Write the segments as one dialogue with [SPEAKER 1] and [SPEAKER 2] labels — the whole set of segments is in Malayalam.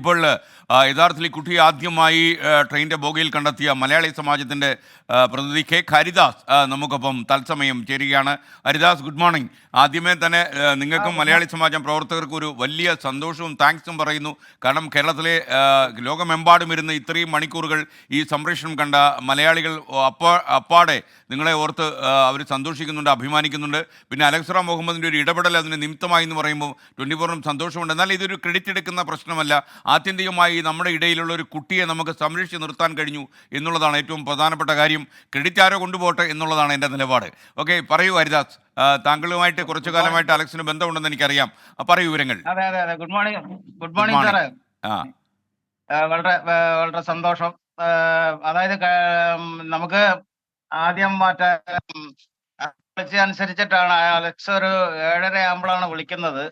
[SPEAKER 1] ഇപ്പോൾ യഥാർത്ഥത്തിൽ ഈ കുട്ടിയെ ആദ്യമായി ട്രെയിനിൻ്റെ ബോഗിയിൽ കണ്ടെത്തിയ മലയാളി സമാജത്തിൻ്റെ പ്രതിനിധി കെ ഹരിദാസ് നമുക്കൊപ്പം തത്സമയം ചേരുകയാണ്. Haridas, good morning. ആദ്യമേ തന്നെ നിങ്ങൾക്കും മലയാളി സമാജം പ്രവർത്തകർക്കും ഒരു വലിയ സന്തോഷവും താങ്ക്സും പറയുന്നു. കാരണം കേരളത്തിലെ ലോകമെമ്പാടും ഇരുന്ന് ഇത്രയും മണിക്കൂറുകൾ ഈ സംപ്രേഷണം കണ്ട മലയാളികൾ അപ്പാടെ നിങ്ങളെ ഓർത്ത് അവർ സന്തോഷിക്കുന്നുണ്ട്, അഭിമാനിക്കുന്നുണ്ട്. പിന്നെ അലക്സ് റാം മുഹമ്മദിൻ്റെ ഒരു ഇടപെടൽ അതിന് നിമിത്തമായി എന്ന് പറയുമ്പോൾ 24-നും സന്തോഷമുണ്ട്. എന്നാൽ ഇതൊരു ക്രെഡിറ്റ് എടുക്കുന്ന പ്രശ്നമല്ല. ആത്യന്തികമായി നമ്മുടെ ഇടയിലുള്ള ഒരു കുട്ടിയെ നമുക്ക് സംരക്ഷിച്ച് നിർത്താൻ കഴിഞ്ഞു എന്നുള്ളതാണ് ഏറ്റവും പ്രധാനപ്പെട്ട കാര്യം. ക്രെഡിറ്റ് ആരോ കൊണ്ടുപോട്ടെ എന്നുള്ളതാണ് എൻ്റെ നിലപാട്. ഓക്കെ, പറയൂ ഹരിദാസ്. താങ്കളുമായിട്ട് കുറച്ചു കാലമായിട്ട് അലക്സിന് ബന്ധമുണ്ടെന്ന് എനിക്കറിയാം. പറയൂ വിവരങ്ങൾ.
[SPEAKER 2] അതെ അതെ അതെ ഗുഡ് മോർണിംഗ്. ഗുഡ് മോർണിംഗ് സാറേ. വളരെ വളരെ സന്തോഷം. അതായത് നമുക്ക് ആദ്യം മറ്റേ അനുസരിച്ചിട്ടാണ് അലക്സ് ഒരു 7:30 ആകുമ്പോഴാണ് വിളിക്കുന്നത്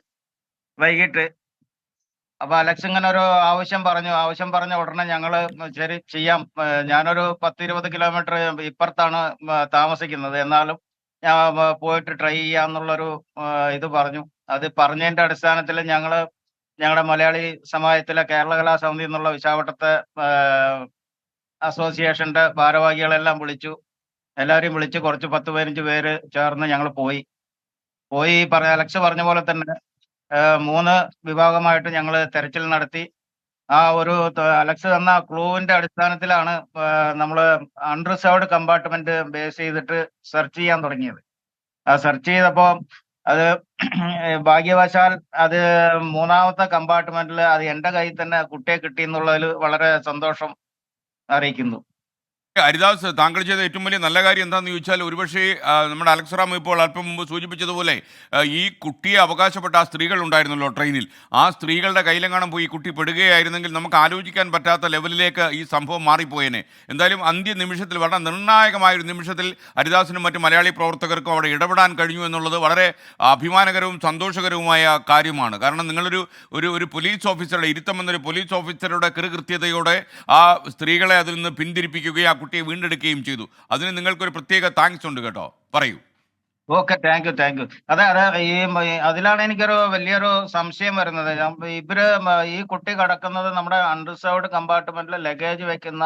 [SPEAKER 2] വൈകിട്ട്. അപ്പൊ അലക്സ് ഇങ്ങനെ ഒരു ആവശ്യം പറഞ്ഞ ഉടനെ ഞങ്ങള് ശരി ചെയ്യാം. ഞാനൊരു 10-20 കിലോമീറ്റർ ഇപ്പുറത്താണ് താമസിക്കുന്നത്. എന്നാലും ഞാൻ പോയിട്ട് ട്രൈ ചെയ്യാന്നുള്ളൊരു ഇത് പറഞ്ഞു. അത് പറഞ്ഞതിന്റെ അടിസ്ഥാനത്തിൽ ഞങ്ങളുടെ മലയാളി സമാജത്തിലെ കേരള കലാസമിതി എന്നുള്ള വിശാഖപട്ടണത്തെ അസോസിയേഷന്റെ ഭാരവാഹികളെല്ലാം എല്ലാവരെയും വിളിച്ച് കുറച്ച് 10-15 പേര് ചേർന്ന് ഞങ്ങൾ പോയി അലക്സ് പറഞ്ഞ പോലെ തന്നെ 3 വിഭാഗമായിട്ട് ഞങ്ങൾ തെരച്ചിൽ നടത്തി. ആ ഒരു അലക്സ് തന്ന ക്ലൂവിന്റെ അടിസ്ഥാനത്തിലാണ് നമ്മൾ അൺറിസർവ്ഡ് കമ്പാർട്ട്മെന്റ് ബേസ് ചെയ്തിട്ട് സെർച്ച് ചെയ്യാൻ തുടങ്ങിയത്. ആ സെർച്ച് ചെയ്തപ്പോൾ അത് ഭാഗ്യവശാൽ അത് 3ാമത്തെ കമ്പാർട്ട്മെന്റിൽ അത് എൻ്റെ കയ്യിൽ തന്നെ കുട്ടിയെ കിട്ടി എന്നുള്ളതിൽ വളരെ സന്തോഷം അറിയിക്കുന്നു.
[SPEAKER 1] ഹരിദാസ്, താങ്കൾ ചെയ്ത ഏറ്റവും വലിയ നല്ല കാര്യം എന്താണെന്ന് ചോദിച്ചാൽ, ഒരുപക്ഷേ നമ്മുടെ അലക്സ് റാം ഇപ്പോൾ അല്പം മുമ്പ് സൂചിപ്പിച്ചതുപോലെ ഈ കുട്ടിയെ അവകാശപ്പെട്ട ആ സ്ത്രീകൾ ഉണ്ടായിരുന്നല്ലോ ട്രെയിനിൽ, ആ സ്ത്രീകളുടെ കയ്യിലെങ്ങാനും പോയി ഈ കുട്ടി പെടുകയായിരുന്നെങ്കിൽ നമുക്ക് ആലോചിക്കാൻ പറ്റാത്ത ലെവലിലേക്ക് ഈ സംഭവം മാറിപ്പോയേനെ. എന്തായാലും അന്ത്യ നിമിഷത്തിൽ, വളരെ നിർണായകമായൊരു നിമിഷത്തിൽ ഹരിദാസിനും മറ്റ് മലയാളി പ്രവർത്തകർക്കും അവിടെ ഇടപെടാൻ കഴിഞ്ഞു എന്നുള്ളത് വളരെ അഭിമാനകരവും സന്തോഷകരവുമായ കാര്യമാണ്. കാരണം നിങ്ങളൊരു ഒരു പോലീസ് ഓഫീസറുടെ ഇരുത്തമെന്നൊരു പോലീസ് ഓഫീസറുടെ കൃത്യതയോടെ ആ സ്ത്രീകളെ അതിൽ നിന്ന് പിന്തിരിപ്പിക്കുകയും ആ കുട്ടിയെ വീണ്ടെടുക്കുകയും ചെയ്തു. അതിന് നിങ്ങൾക്കൊരു പ്രത്യേക താങ്ക്സ് ഉണ്ട് കേട്ടോ. പറയൂ.
[SPEAKER 2] Okay, thank you. അതെ അതിലാണ് എനിക്കൊരു വലിയൊരു സംശയം വരുന്നത്. ഇവര് ഈ കുട്ടി കിടക്കുന്നത് നമ്മുടെ അൺറിസർവ്ഡ് കമ്പാർട്ട്മെന്റിൽ ലഗേജ് വെക്കുന്ന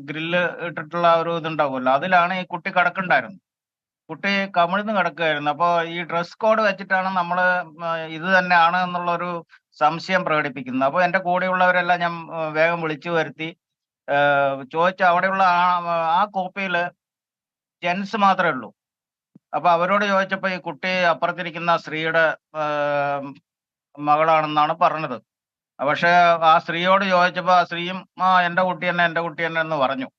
[SPEAKER 2] ഗ്രില്ല് ഇട്ടിട്ടുള്ള ഒരു ഇതുണ്ടാവുമല്ലോ, അതിലാണ് ഈ കുട്ടി കിടക്കുന്നുണ്ടായിരുന്നത്. കുട്ടി കമിഴ്ന്ന് കിടക്കുകയായിരുന്നു. അപ്പോൾ ഈ ഡ്രസ് കോഡ് വെച്ചിട്ടാണ് നമ്മൾ ഇത് തന്നെയാണ് എന്നുള്ളൊരു സംശയം പ്രകടിപ്പിക്കുന്നത്. അപ്പോൾ എൻ്റെ കൂടെയുള്ളവരെല്ലാം ഞാൻ വേഗം വിളിച്ചു വരുത്തി ചോദിച്ച അവിടെയുള്ള ആ കോപ്പിയിൽ ജെൻസ് മാത്രമേ ഉള്ളൂ. അപ്പൊ അവരോട് ചോദിച്ചപ്പോ ഈ കുട്ടി അപ്പുറത്തിരിക്കുന്ന സ്ത്രീയുടെ മകളാണെന്നാണ് പറഞ്ഞത്. പക്ഷെ ആ സ്ത്രീയോട് ചോദിച്ചപ്പോ ആ സ്ത്രീയും എന്റെ കുട്ടി തന്നെ എന്ന് പറഞ്ഞു.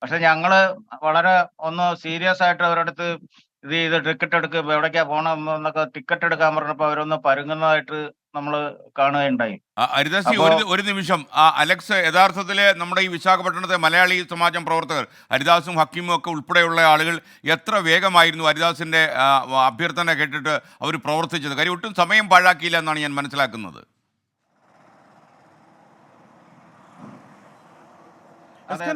[SPEAKER 2] പക്ഷെ ഞങ്ങള് വളരെ ഒന്ന് സീരിയസ് ആയിട്ട് അവരടുത്ത് ഇത് ടിക്കറ്റ് എടുക്കുക, എവിടേക്കാ പോകണം എന്നൊക്കെ ടിക്കറ്റ് എടുക്കാൻ പറഞ്ഞപ്പോ അവരൊന്ന് പരുങ്ങുന്നതായിട്ട് നമ്മൾ കാണുകയുണ്ടായി.
[SPEAKER 1] ഹരിദാസ്, ഒരു നിമിഷം. അലക്സ് യഥാർത്ഥത്തില് നമ്മുടെ ഈ വിശാഖപട്ടണത്തെ മലയാളി സമാജം പ്രവർത്തകർ ഹരിദാസും ഹക്കീമും ഒക്കെ ഉൾപ്പെടെയുള്ള ആളുകൾ എത്ര വേഗമായിരുന്നു ഹരിദാസിന്റെ അഭ്യർത്ഥന കേട്ടിട്ട് അവർ പ്രവർത്തിച്ചത്. കാര്യം ഒട്ടും സമയം പാഴാക്കിയില്ല എന്നാണ് ഞാൻ മനസ്സിലാക്കുന്നത്.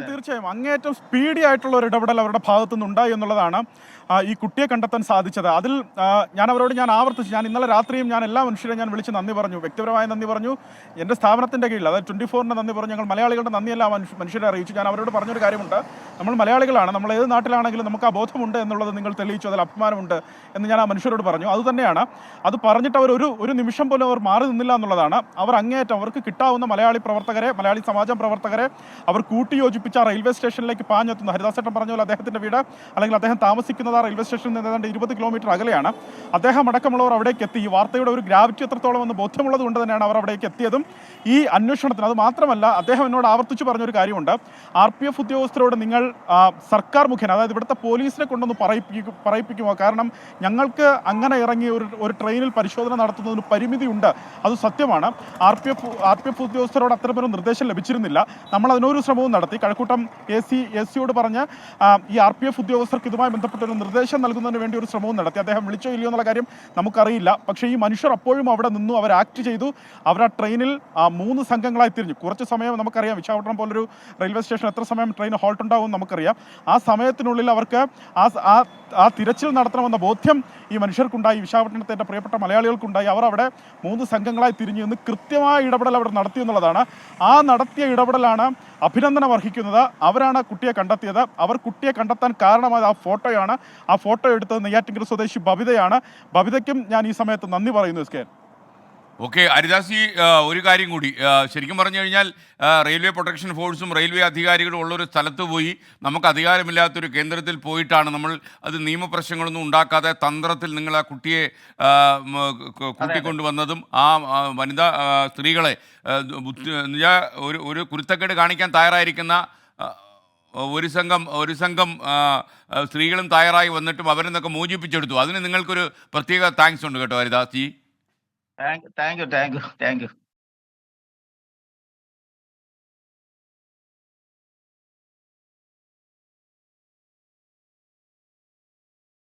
[SPEAKER 3] തീർച്ചയായും അങ്ങേയറ്റം സ്പീഡി ആയിട്ടുള്ള ഒരു ഇടപെടൽ അവരുടെ ഭാഗത്തുനിന്ന് ഉണ്ടായി എന്നുള്ളതാണ് ഈ കുട്ടിയെ കണ്ടെത്താൻ സാധിച്ചത്. അതിൽ ഞാൻ ആവർത്തിച്ചു, ഞാൻ ഇന്നലെ രാത്രിയും ഞാൻ എല്ലാ മനുഷ്യരെയും ഞാൻ വിളിച്ച് നന്ദി പറഞ്ഞു, വ്യക്തിപരമായ നന്ദി പറഞ്ഞു, എൻ്റെ സ്ഥാപനത്തിൻ്റെ കീഴിൽ അതായത് 24-ന് നന്ദി പറഞ്ഞു, ഞങ്ങൾ മലയാളികളുടെ നന്ദിയെല്ലാം മനുഷ്യരെ അറിയിച്ചു. ഞാൻ അവരോട് പറഞ്ഞൊരു കാര്യമുണ്ട്, നമ്മൾ മലയാളികളാണ്, നമ്മൾ ഏത് നാട്ടിലാണെങ്കിലും നമുക്ക് ആ ബോധമുണ്ട് എന്നുള്ളത് നിങ്ങൾ തെളിയിച്ചു, അതിൽ അഭിമാനമുണ്ട് എന്ന് ഞാൻ ആ മനുഷ്യരോട് പറഞ്ഞു. അതുതന്നെയാണ്, അത് പറഞ്ഞിട്ട് അവർ ഒരു നിമിഷം പോലും അവർ മാറി നിന്നില്ല എന്നുള്ളതാണ്. അവർ അങ്ങേയറ്റം അവർക്ക് കിട്ടാവുന്ന മലയാളി സമാജം പ്രവർത്തകരെ അവർ കൂട്ടിയോജിപ്പിച്ച റെയിൽവേ സ്റ്റേഷനിലേക്ക് പാഞ്ഞെത്തുന്നു. ഹരിദാസേട്ടൻ പറഞ്ഞ പോലെ അദ്ദേഹത്തിൻ്റെ വീട് അല്ലെങ്കിൽ അദ്ദേഹം താമസിക്കുന്നത് റെയിൽവേ സ്റ്റേഷനിൽ നിന്ന് ഏതാണ്ട് 20 കിലോമീറ്റർ അകലെയാണ്. അദ്ദേഹം അടക്കമുള്ളവർ അവിടേക്ക് എത്തി. ഈ വാർത്തയുടെ ഒരു ഗ്രാവിറ്റി എത്രത്തോളം എന്ന് ബോധ്യമുള്ളത് കൊണ്ട് തന്നെയാണ് അവർ അവിടേക്ക് എത്തിയതും ഈ അന്വേഷണത്തിന്. അത് മാത്രമല്ല, അദ്ദേഹം എന്നോട് ആവർത്തിച്ച് പറഞ്ഞൊരു കാര്യമുണ്ട്, RPF ഉദ്യോഗസ്ഥരോട് നിങ്ങൾ സർക്കാർ മുഖേന, അതായത് ഇവിടുത്തെ പോലീസിനെ കൊണ്ടൊന്ന് പറയിപ്പിക്കുമോ, കാരണം ഞങ്ങൾക്ക് അങ്ങനെ ഇറങ്ങി ഒരു ട്രെയിനിൽ പരിശോധന നടത്തുന്നതിന് പരിമിതിയുണ്ട്. അത് സത്യമാണ്. RPF ഉദ്യോഗസ്ഥരോട് അത്തരമൊരു നിർദ്ദേശം ലഭിച്ചിരുന്നില്ല. നമ്മൾ അതിനൊരു ശ്രമവും നടത്തി. നടത്തി. കഴക്കൂട്ടം എസിയോട് പറഞ്ഞ് ഈ RPF ഉദ്യോഗസ്ഥർക്ക് ഇതുമായി ബന്ധപ്പെട്ട ഒരു നിർദ്ദേശം നൽകുന്നതിന് വേണ്ടി ഒരു ശ്രമവും നടത്തി. അദ്ദേഹം വിളിച്ചോ ഇല്ലയോ എന്നുള്ള കാര്യം നമുക്കറിയില്ല. പക്ഷേ ഈ മനുഷ്യർ അപ്പോഴും അവിടെ നിന്നു, അവർ ആക്ട് ചെയ്തു. അവർ ആ ട്രെയിനിൽ 3 സംഘങ്ങളായി തിരിഞ്ഞു. കുറച്ച് സമയം നമുക്കറിയാം, വിശാഖപട്ടണം പോലൊരു റെയിൽവേ സ്റ്റേഷൻ എത്ര സമയം ട്രെയിൻ ഹോൾട്ട് ഉണ്ടാവും നമുക്കറിയാം. ആ സമയത്തിനുള്ളിൽ അവർക്ക് ആ തിരച്ചിൽ നടത്തണമെന്ന ബോധ്യം ഈ മനുഷ്യർക്കുണ്ടായി, വിശാഖപട്ടണത്തെ എൻ്റെ പ്രിയപ്പെട്ട മലയാളികൾക്കുണ്ടായി. അവർ അവിടെ 3 സംഘങ്ങളായി തിരിഞ്ഞു നിന്ന് കൃത്യമായ ഇടപെടൽ അവർ നടത്തി എന്നുള്ളതാണ്. ആ നടത്തിയ ഇടപെടലാണ് അഭിനന്ദനം അർഹിക്കുന്നത്. അവരാണ് കുട്ടിയെ കണ്ടെത്തിയത്. അവർ കുട്ടിയെ കണ്ടെത്താൻ കാരണമായത് ആ ഫോട്ടോയാണ്. ആ ഫോട്ടോ എടുത്തത് നെയ്യാറ്റിൻകര സ്വദേശി ബബിതയാണ്. ബബിതയ്ക്കും ഞാൻ ഈ സമയത്ത് നന്ദി പറയുന്നു. S K.
[SPEAKER 1] Okay, Haridas G, ഒരു കാര്യം കൂടി. ശരിക്കും പറഞ്ഞു കഴിഞ്ഞാൽ റെയിൽവേ പ്രൊട്ടക്ഷൻ ഫോഴ്സും റെയിൽവേ അധികാരികളും ഉള്ളൊരു സ്ഥലത്ത് പോയി, നമുക്ക് അധികാരമില്ലാത്തൊരു കേന്ദ്രത്തിൽ പോയിട്ടാണ് നമ്മൾ അത് നിയമപ്രശ്നങ്ങളൊന്നും ഉണ്ടാക്കാതെ തന്ത്രത്തിൽ നിങ്ങൾ ആ കുട്ടിയെ കൂട്ടിക്കൊണ്ടുവന്നതും ആ വനിതാ സ്ത്രീകളെ ഒരു കുരുത്തക്കേട് കാണിക്കാൻ തയ്യാറായിരിക്കുന്ന ഒരു സംഘം സ്ത്രീകളും തയ്യാറായി വന്നിട്ടും അവരിൽ നിന്നൊക്കെ മോചിപ്പിച്ചെടുത്തു. അതിന് നിങ്ങൾക്കൊരു പ്രത്യേക താങ്ക്സ് ഉണ്ട് കേട്ടോ ഹരിദാസ് ജി.
[SPEAKER 2] Thank you.